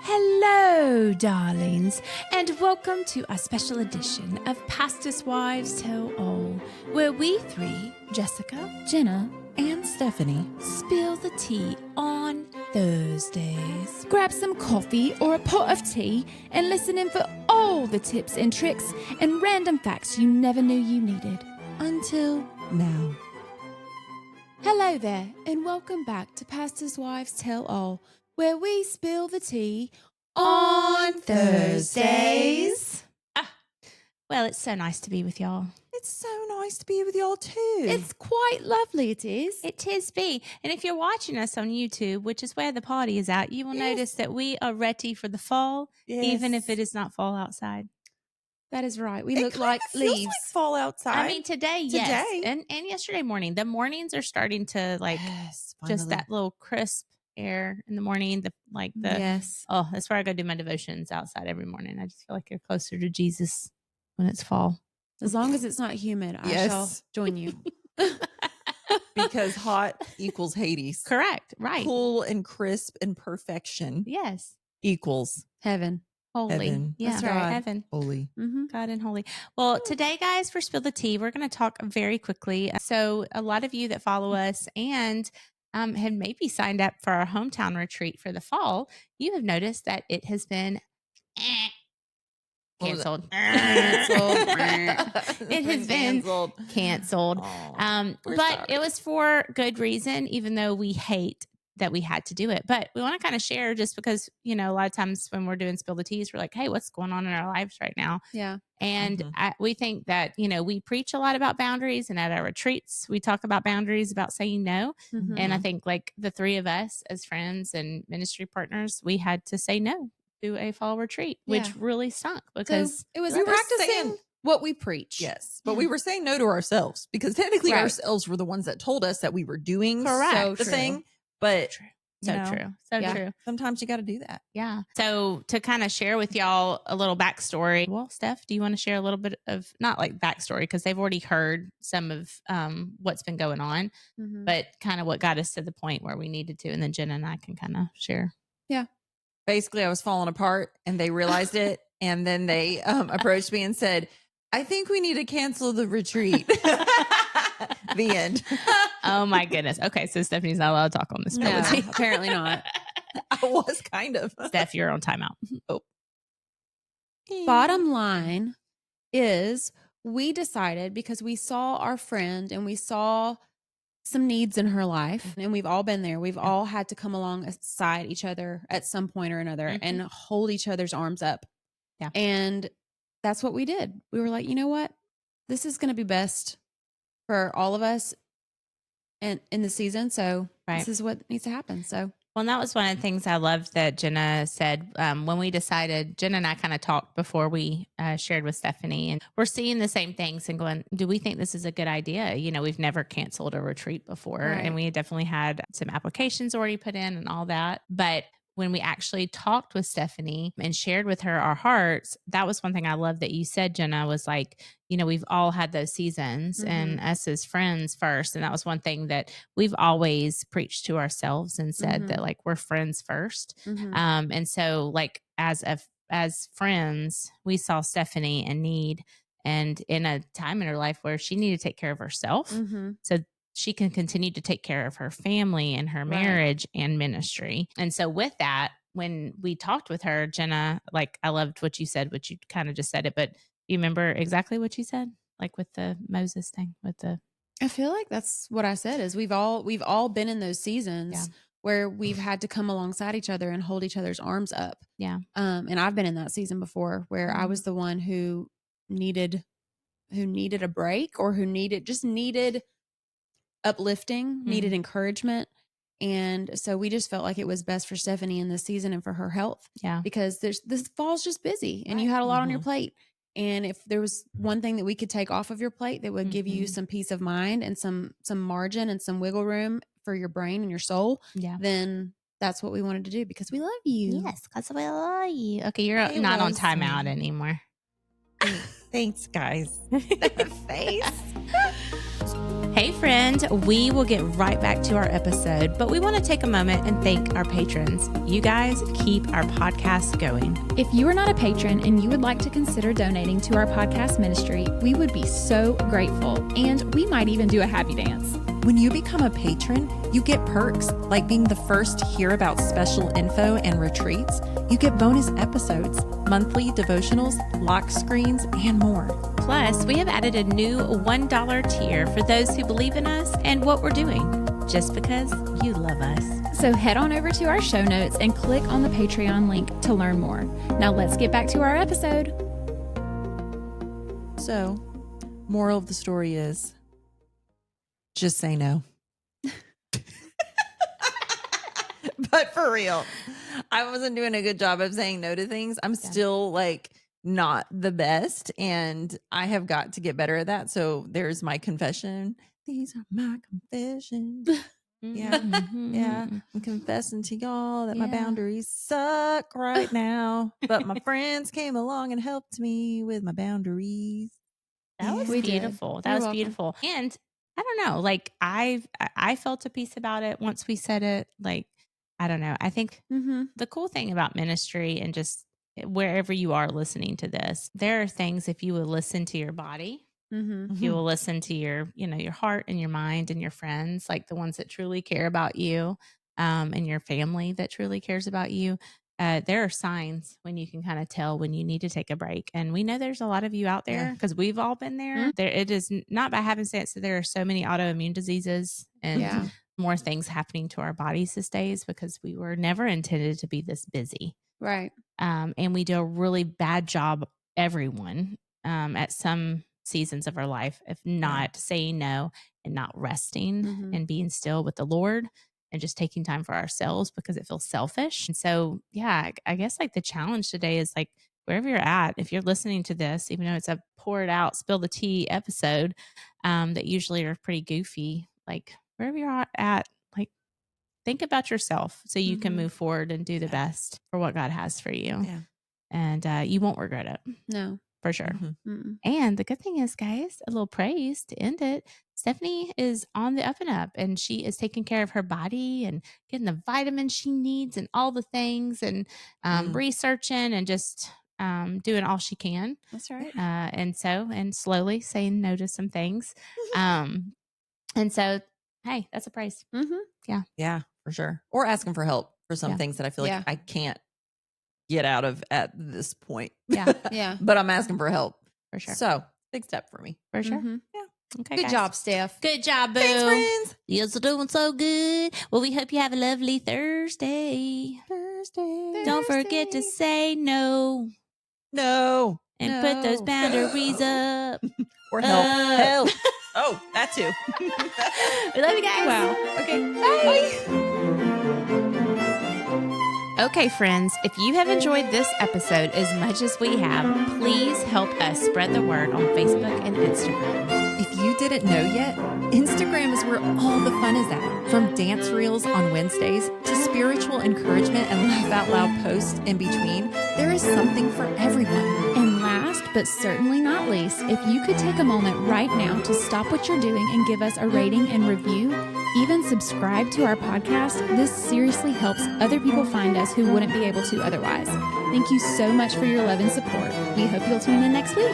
Hello, darlings, and welcome to our special edition of Pastor's Wives Tell All, where we three, Jessica, Jenna, and Stephanie, spill the tea on Thursdays. Grab some coffee or a pot of tea and listen in for all the tips and tricks and random facts you never knew you needed. Until now. Hello there, and welcome back to Pastor's Wives Tell All, where we spill the tea on Thursdays. Well, it's so nice to be with y'all. It's so nice to be with y'all too. It's quite lovely, it is. It is be. And if you're watching us on YouTube, which is where the party is at, you will notice that we are ready for the fall, even if it is not fall outside. That is right. We look like leaves. Feels like fall outside. I mean, today, yes. And yesterday morning. The mornings are starting to just that little crisp air in the morning. Yes. Oh, that's where I go do my devotions outside every morning. I just feel like you're closer to Jesus when it's fall. As long as it's not humid, I shall join you. Because hot equals Hades. Correct. Right. Cool and crisp and perfection. Yes. Equals heaven. Holy. Heaven. Yeah, That's right. Heaven. Holy. Mm-hmm. God and holy. Well, today, guys, for Spill the Tea, we're going to talk very quickly. So a lot of you that follow us and had maybe signed up for our hometown retreat for the fall, you have noticed that it has been canceled. It has been canceled. But it was for good reason, even though we hate that we had to do it. But we want to kind of share just because, a lot of times when we're doing Spill the Teas, we're like, hey, what's going on in our lives right now? Yeah. And we think that, we preach a lot about boundaries, and at our retreats, we talk about boundaries, about saying no. Mm-hmm. And I think like the three of us as friends and ministry partners, we had to say no to a fall retreat, which really stunk because so it was we were practicing saying what we preach. Yes. But we were saying no to ourselves because technically ourselves were the ones that told us that we were doing the thing. But true. True. Sometimes you got to do that. Yeah. So to kind of share with y'all a little backstory. Well, Steph, do you want to share a little bit of not like backstory because they've already heard some of what's been going on, but kind of what got us to the point where we needed to, and then Jenna and I can kind of share. Yeah. Basically, I was falling apart, and they realized it, and then they approached me and said, "I think we need to cancel the retreat." The end. Oh my goodness. Okay, so Stephanie's not allowed to talk on this. No, apparently not. I was kind of. Steph, you're on timeout. Oh. Bottom line is we decided because we saw our friend and we saw some needs in her life, and we've all been there. We've all had to come alongside each other at some point or another and hold each other's arms up. Yeah. And that's what we did. We were like, you know what? This is going to be best for all of us and in the season. So this is what needs to happen. So, well, and that was one of the things I loved that Jenna said when we decided. Jenna and I kind of talked before we shared with Stephanie, and we're seeing the same things and going, do we think this is a good idea? We've never canceled a retreat before, and we definitely had some applications already put in and all that. But when we actually talked with Stephanie and shared with her our hearts, that was one thing I love that you said, Jenna, was like, we've all had those seasons and us as friends first. And that was one thing that we've always preached to ourselves and said that like, we're friends first. And so like, as friends, we saw Stephanie in need and in a time in her life where she needed to take care of herself. So she can continue to take care of her family and her marriage and ministry. And so with that, when we talked with her, Jenna, like I loved what you said, what you kind of just said it, but you remember exactly what you said? Like with the Moses thing, I feel like that's what I said is we've all been in those seasons where we've had to come alongside each other and hold each other's arms up. Yeah. And I've been in that season before where I was the one who needed a break or who needed uplifting, needed encouragement. And so we just felt like it was best for Stephanie in this season and for her health. Yeah. Because this fall's just busy and you had a lot on your plate. And if there was one thing that we could take off of your plate that would give you some peace of mind and some margin and some wiggle room for your brain and your soul, then that's what we wanted to do because we love you. Yes, because we love you. Okay, you're not on timeout anymore. Thanks, guys. Face. Hey, friend. We will get right back to our episode, but we want to take a moment and thank our patrons. You guys keep our podcast going. If you are not a patron and you would like to consider donating to our podcast ministry, we would be so grateful, and we might even do a happy dance. When you become a patron, you get perks like being the first to hear about special info and retreats. You get bonus episodes, monthly devotionals, lock screens, and more. Plus, we have added a new $1 tier for those who believe in us and what we're doing, just because you love us. So head on over to our show notes and click on the Patreon link to learn more. Now let's get back to our episode. So, moral of the story is just say no. But for real, I wasn't doing a good job of saying no to things. I'm still like not the best, and I have got to get better at that. So there's my confession. These are my confessions. Yeah. Yeah. I'm confessing to y'all that my boundaries suck right now. But my friends came along and helped me with my boundaries. That was beautiful. That was beautiful. And I don't know, like I felt a peace about it once we said it. Like, I don't know. I think the cool thing about ministry and just wherever you are listening to this, there are things, if you will listen to your body, if you will listen to your, your heart and your mind and your friends, like the ones that truly care about you, and your family that truly cares about you. There are signs when you can kind of tell when you need to take a break. And we know there's a lot of you out there because we've all been there. There, it is not by happenstance that there are so many autoimmune diseases and more things happening to our bodies these days, because we were never intended to be this busy. Right. And we do a really bad job, everyone, at some seasons of our life, of not saying no and not resting and being still with the Lord and just taking time for ourselves because it feels selfish. And so, I guess like the challenge today is like wherever you're at, if you're listening to this, even though it's a pour it out, spill the tea episode, that usually are pretty goofy, like wherever you're at, like think about yourself so you can move forward and do the best for what God has for you. Yeah. And you won't regret it. No. For sure. And the good thing is, guys, a little praise to end it. Stephanie is on the up and up, and she is taking care of her body and getting the vitamins she needs and all the things, and researching and just doing all she can. That's right. And slowly saying no to some things. And so, hey, that's a praise. Yeah, for sure. Or asking for help for some things that I feel like I can't get out of at this point. Yeah. But I'm asking for help. For sure. So, big step for me. For sure. Yeah. Okay, Good guys. job, Steph. Good job, boo. Thanks, friends. You're doing so good. Well, we hope you have a lovely Thursday. Don't forget to say no. No. And put those boundaries up. Or help. Help. Oh, that too. We love you guys. Wow. Okay. Bye. Okay, friends, if you have enjoyed this episode as much as we have, please help us spread the word on Facebook and Instagram. If you didn't know yet, Instagram is where all the fun is at. From dance reels on Wednesdays to spiritual encouragement and laugh out loud posts in between, there is something for everyone. And last but certainly not least, if you could take a moment right now to stop what you're doing and give us a rating and review, even subscribe to our podcast, this seriously helps other people find us who wouldn't be able to otherwise. Thank you so much for your love and support. We hope you'll tune in next week.